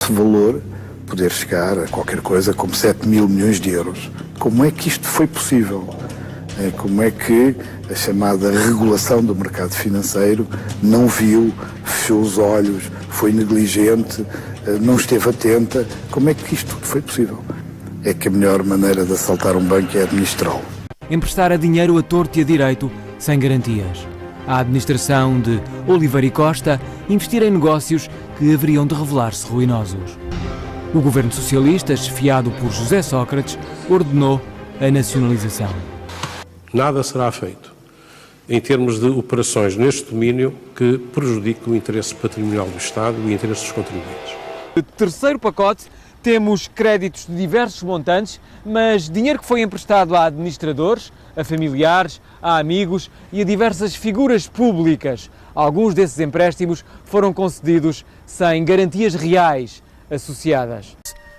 este valor poder chegar a qualquer coisa como 7 mil milhões de euros. Como é que isto foi possível? Como é que a chamada regulação do mercado financeiro não viu, fechou os olhos, foi negligente, não esteve atenta? Como é que isto foi possível? É que a melhor maneira de assaltar um banco é administrá-lo. Emprestar dinheiro a torto e a direito, sem garantias. A administração de Oliveira e Costa investir em negócios que haveriam de revelar-se ruinosos. O governo socialista, chefiado por José Sócrates, ordenou a nacionalização. Nada será feito em termos de operações neste domínio que prejudique o interesse patrimonial do Estado e o interesse dos contribuintes. No terceiro pacote temos créditos de diversos montantes, mas dinheiro que foi emprestado a administradores, a familiares, a amigos e a diversas figuras públicas. Alguns desses empréstimos foram concedidos sem garantias reais associadas.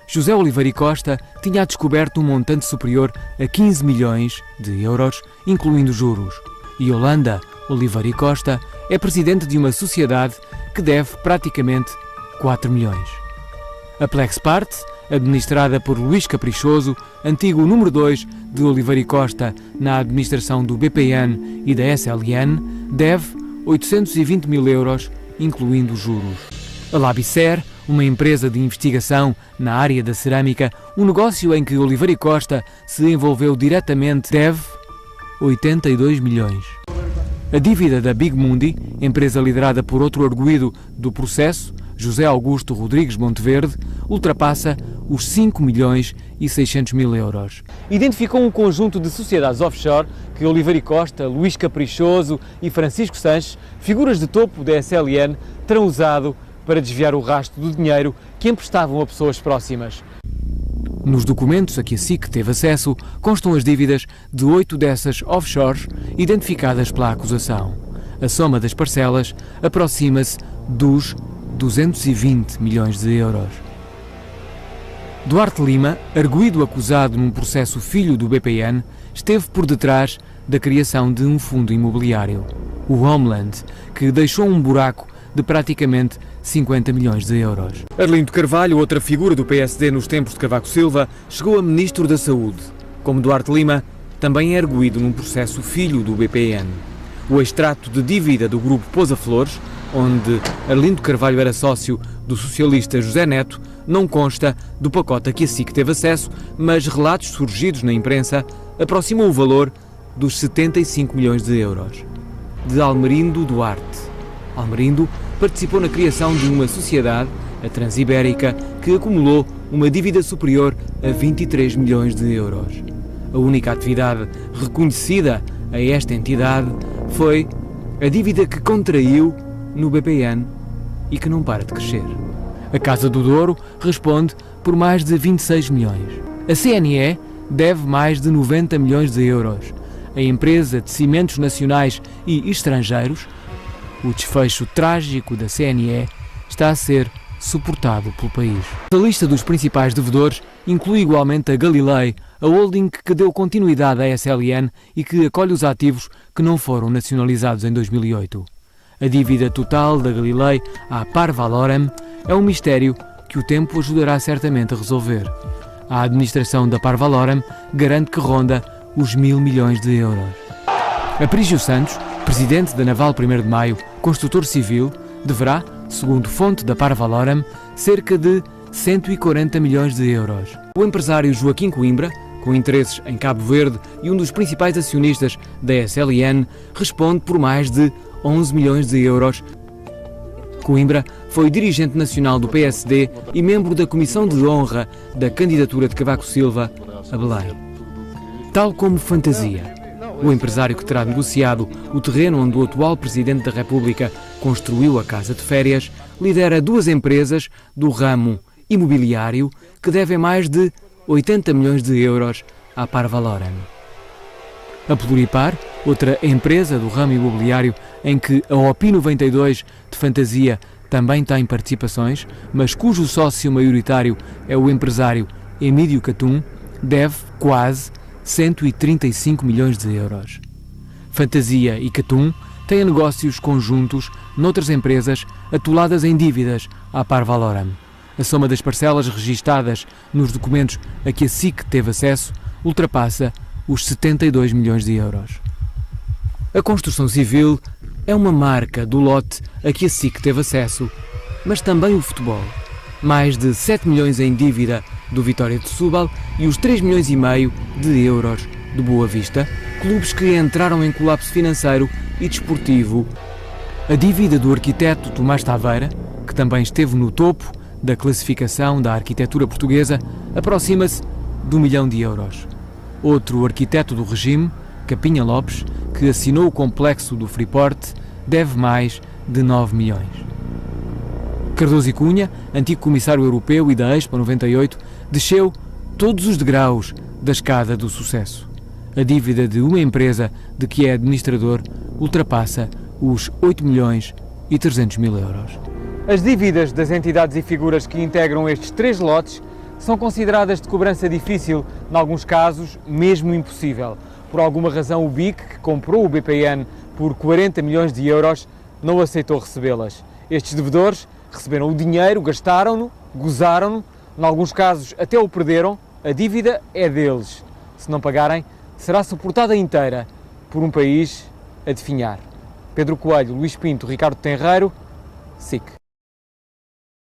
José Oliveira e Costa tinha descoberto um montante superior a 15 milhões de euros, incluindo juros. E Yolanda Oliveira e Costa é presidente de uma sociedade que deve praticamente 4 milhões. A Plexpart, administrada por Luís Caprichoso, antigo número 2 de Oliveira e Costa na administração do BPN e da SLN, deve 820 mil euros, incluindo juros. A Labicer, uma empresa de investigação na área da cerâmica, um negócio em que Oliveira e Costa se envolveu diretamente, deve 82 milhões. A dívida da Big Mundi, empresa liderada por outro arguido do processo, José Augusto Rodrigues Monteverde, ultrapassa os 5 milhões e 600 mil euros. Identificou um conjunto de sociedades offshore que Oliveira e Costa, Luís Caprichoso e Francisco Sanches, figuras de topo da SLN, terão usado para desviar o rastro do dinheiro que emprestavam a pessoas próximas. Nos documentos a que a SIC teve acesso constam as dívidas de 8 dessas offshores identificadas pela acusação. A soma das parcelas aproxima-se dos 220 milhões de euros. Duarte Lima, arguido acusado num processo filho do BPN, esteve por detrás da criação de um fundo imobiliário, o Homeland, que deixou um buraco de praticamente 50 milhões de euros. Arlindo Carvalho, outra figura do PSD nos tempos de Cavaco Silva, chegou a Ministro da Saúde. Como Duarte Lima, também é arguido num processo filho do BPN. O extrato de dívida do grupo Pousa Flores, onde Arlindo Carvalho era sócio do socialista José Neto, não consta do pacote a que a SIC teve acesso, mas relatos surgidos na imprensa aproximam o valor dos 75 milhões de euros. De Almerindo Duarte. Almerindo participou na criação de uma sociedade, a Transibérica, que acumulou uma dívida superior a 23 milhões de euros. A única atividade reconhecida a esta entidade foi a dívida que contraiu no BPN e que não para de crescer. A Casa do Douro responde por mais de 26 milhões. A CNE deve mais de 90 milhões de euros. A empresa de cimentos nacionais e estrangeiros, o desfecho trágico da CNE, está a ser suportado pelo país. A lista dos principais devedores inclui igualmente a Galilei, a holding que deu continuidade à SLN e que acolhe os ativos que não foram nacionalizados em 2008. A dívida total da Galilei à Parvalorem é um mistério que o tempo ajudará certamente a resolver. A administração da Parvalorem garante que ronda os 1.000 milhões de euros. Aprígio Santos, presidente da Naval 1º de Maio, construtor civil, deverá, segundo fonte da Parvalorem, cerca de 140 milhões de euros. O empresário Joaquim Coimbra, com interesses em Cabo Verde e um dos principais acionistas da SLN, responde por mais de 11 milhões de euros. Coimbra foi dirigente nacional do PSD e membro da Comissão de Honra da candidatura de Cavaco Silva a Belém. Tal como Fantasia, o empresário que terá negociado o terreno onde o atual Presidente da República construiu a casa de férias, lidera duas empresas do ramo imobiliário que devem mais de 80 milhões de euros à Parvalorem. A Pluripar, outra empresa do ramo imobiliário em que a OPI 92 de Fantasia também tem participações, mas cujo sócio maioritário é o empresário Emílio Catum, deve quase 135 milhões de euros. Fantasia e Catum têm negócios conjuntos noutras empresas atoladas em dívidas à Parvalorem. A soma das parcelas registadas nos documentos a que a SIC teve acesso ultrapassa os 72 milhões de euros. A construção civil é uma marca do lote a que a SIC teve acesso, mas também o futebol. Mais de 7 milhões em dívida do Vitória de Setúbal e os 3 milhões e meio de euros do Boa Vista, clubes que entraram em colapso financeiro e desportivo. A dívida do arquiteto Tomás Taveira, que também esteve no topo da classificação da arquitetura portuguesa, aproxima-se de 1 milhão de euros. Outro arquiteto do regime, Capinha Lopes, que assinou o complexo do Freeport, deve mais de 9 milhões. Cardoso e Cunha, antigo comissário europeu e da Expo 98, desceu todos os degraus da escada do sucesso. A dívida de uma empresa de que é administrador ultrapassa os 8 milhões e 300 mil euros. As dívidas das entidades e figuras que integram estes 3 lotes são consideradas de cobrança difícil, em alguns casos mesmo impossível. Por alguma razão o BIC, que comprou o BPN por 40 milhões de euros, não aceitou recebê-las. Estes devedores receberam o dinheiro, gastaram-no, gozaram-no, em alguns casos até o perderam, a dívida é deles. Se não pagarem, será suportada inteira por um país a definhar. Pedro Coelho, Luís Pinto, Ricardo Tenreiro, SIC.